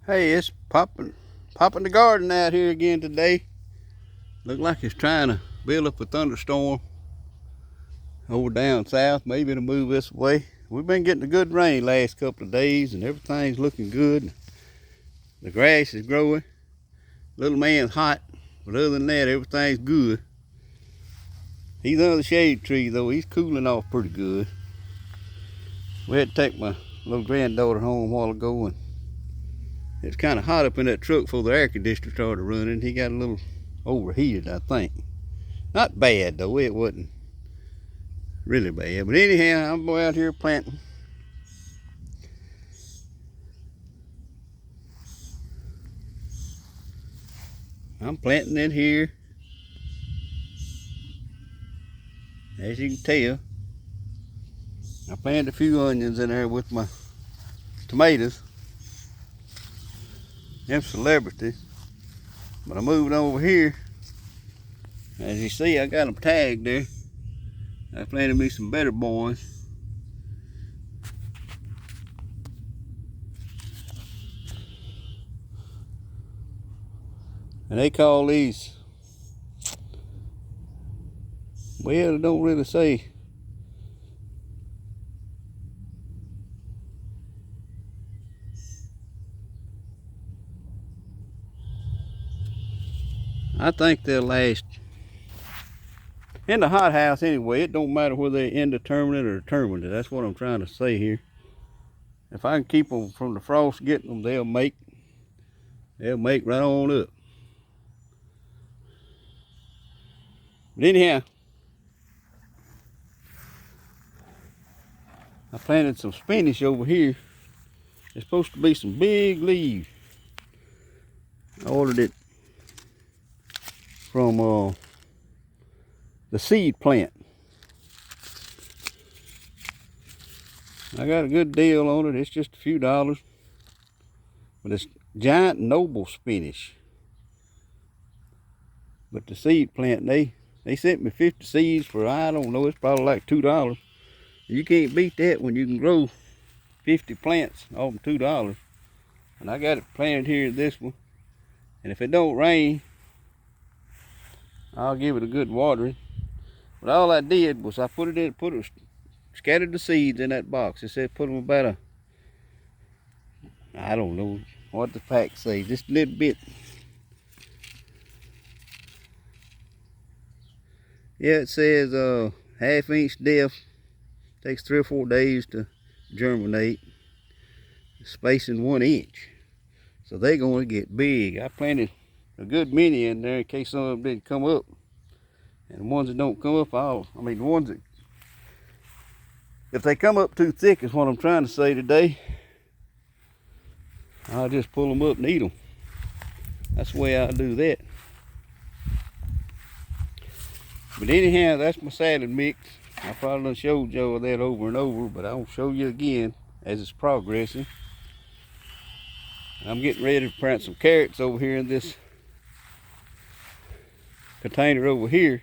Hey, it's popping the garden out here again today. Look like it's trying to build up a thunderstorm over down south. Maybe it'll move this way. We've been getting a good rain last couple of days and everything's looking good. The grass is growing. Little man's hot, but other than that, everything's good. He's under the shade tree though. He's cooling off pretty good. We had to take my little granddaughter home a while ago, and it's kind of hot up in that truck before the air conditioner started running. He got a little overheated, I think. Not bad though, it wasn't really bad. But anyhow, I'm out here planting. I'm planting in here. As you can tell, I planted a few onions in there with my tomatoes. Them celebrities. But I moved over here. As you see, I got them tagged there. I planted me some better boys. And they call these, well, they don't really say. I think they'll last in the hot house anyway. It don't matter whether they're indeterminate or determinate. That's what I'm trying to say here. If I can keep them from the frost getting them, they'll make right on up. But anyhow, I planted some spinach over here. It's supposed to be some big leaves. I ordered it from the seed plant. I got a good deal on it. It's just a few dollars. But it's giant noble spinach. But the seed plant, they sent me 50 seeds for, I don't know, it's probably like $2. You can't beat that when you can grow 50 plants off of $2. And I got it planted here in this one. And if it don't rain, I'll give it a good watering. But all I did was I scattered the seeds in that box. It said put them about I don't know what the pack say, just a little bit. Yeah, it says half-inch depth. Takes 3 or 4 days to germinate. Spacing 1 inch. So they're going to get big. I planted a good many in there in case some of them didn't come up. And the ones that don't come up, the ones that, if they come up too thick is what I'm trying to say today, I'll just pull them up and eat them. That's the way I do that. But anyhow, that's my salad mix. I probably done showed y'all that over and over, but I'll show you again as it's progressing. I'm getting ready to plant some carrots over here in this container over here.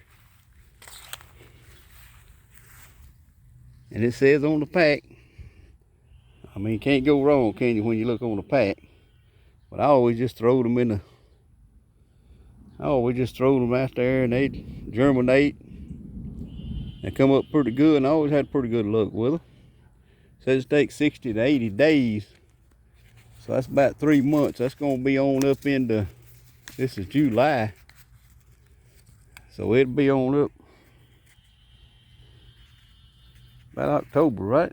And it says on the pack, can't go wrong, can you, when you look on the pack? But I always just throw them out there and they germinate. They come up pretty good, and I always had pretty good luck with them. It says it takes 60 to 80 days. So that's about 3 months. That's going to be on up into, this is July. So it'll be on up about October, right?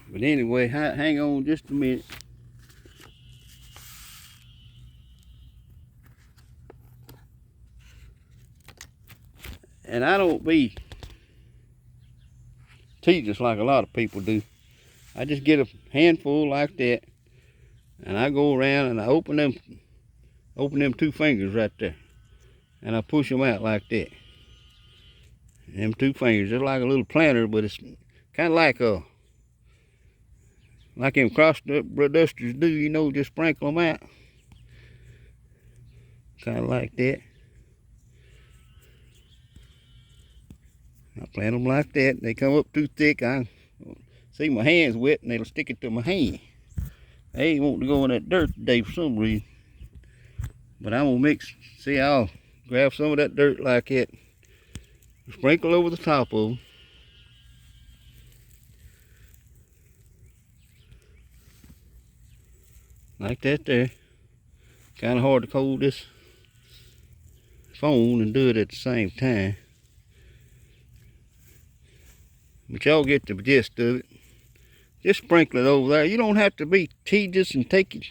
But anyway, hang on just a minute. And I don't be tedious like a lot of people do. I just get a handful like that, and I go around and I open them 2 fingers right there, and I push them out like that. And them 2 fingers, just like a little planter, but it's kind of like them cross dusters do, you know, just sprinkle them out. Kind of like that. I plant them like that. They come up too thick. See, my hand's wet and it'll stick it to my hand. I ain't wanting to go in that dirt today for some reason. But I'm gonna mix, see, I'll grab some of that dirt like that, sprinkle over the top of them. Like that there. Kind of hard to hold this phone and do it at the same time. But y'all get the gist of it. Just sprinkle it over there. You don't have to be tedious and take it.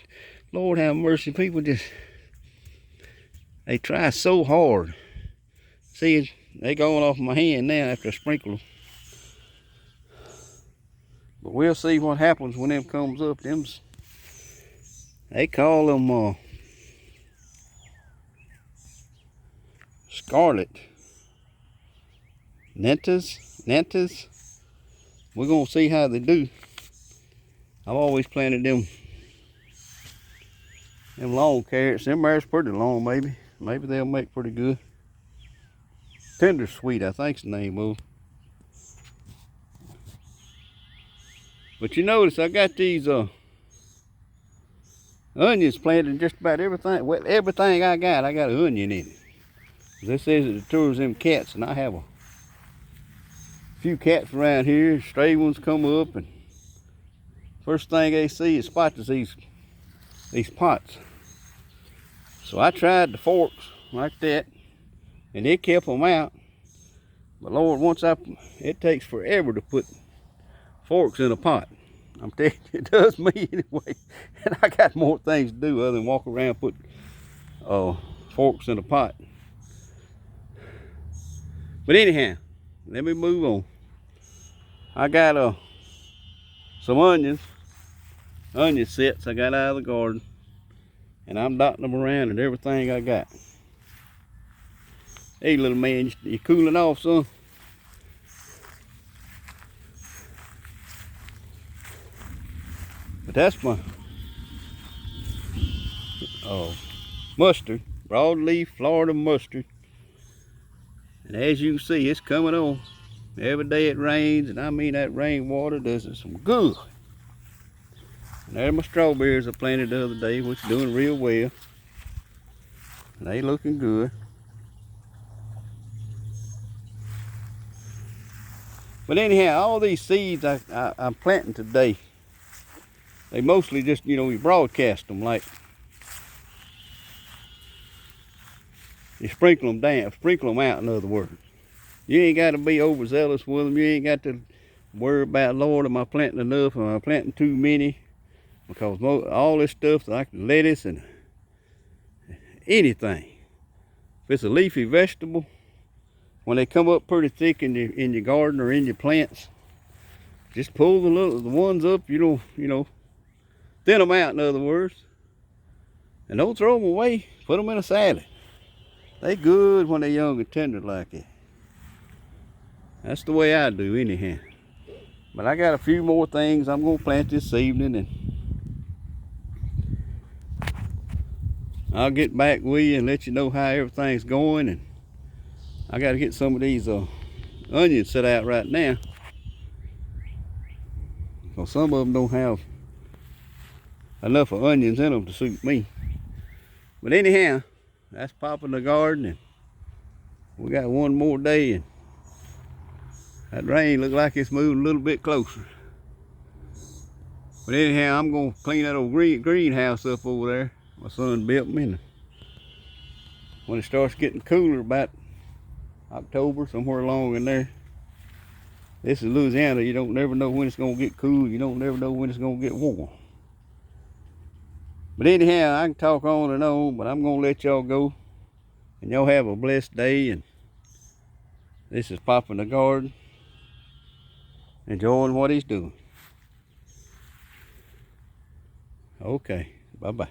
Lord have mercy, people just, they try so hard. See, they going off my hand now after I sprinkle them. But we'll see what happens when them comes up. They call them scarlet nantas. We're gonna see how they do. I've always planted them long carrots. Them there's pretty long, maybe. Maybe they'll make pretty good. Tender sweet, I think's the name of them. But you notice I got these onions planted in just about everything. Well, everything I got an onion in it. This says it deters them cats, and I have a few cats around here. Stray ones come up, and first thing they see is spots these pots. So I tried the forks like that, and it kept them out. But Lord, it takes forever to put forks in a pot. I'm telling you, it does me anyway. And I got more things to do other than walk around and put forks in a pot. But anyhow, let me move on. I got some onion sets I got out of the garden, and I'm dotting them around and everything I got. Hey, little man, you cooling off, son? But that's my mustard, broadleaf Florida mustard. And as you can see, it's coming on. Every day it rains, and I mean that rainwater does it some good. And there my strawberries I planted the other day, which are doing real well. And they looking good. But anyhow, all these seeds I'm planting today, they mostly just, you broadcast them, like you sprinkle them out, in other words. You ain't got to be overzealous with them. You ain't got to worry about, Lord, am I planting enough? Am I planting too many? Because all this stuff, like lettuce and anything, if it's a leafy vegetable, when they come up pretty thick in your garden or in your plants, just pull the ones up. You know, thin them out, in other words, and don't throw them away. Put them in a salad. They good when they're young and tender like that. That's the way I do, anyhow. But I got a few more things I'm gonna plant this evening, and I'll get back with you and let you know how everything's going. And I got to get some of these onions set out right now, because some of them don't have enough of onions in them to suit me. But anyhow, that's popping the garden, and we got one more day, and that rain looks like it's moving a little bit closer. But anyhow, I'm gonna clean that old greenhouse up over there. My son built me, and when it starts getting cooler, about October, somewhere along in there. This is Louisiana. You don't never know when it's gonna get cool. You don't never know when it's gonna get warm. But anyhow, I can talk on and on, but I'm gonna let y'all go, and y'all have a blessed day. And this is Pop in the garden, enjoying what he's doing. Okay, bye-bye.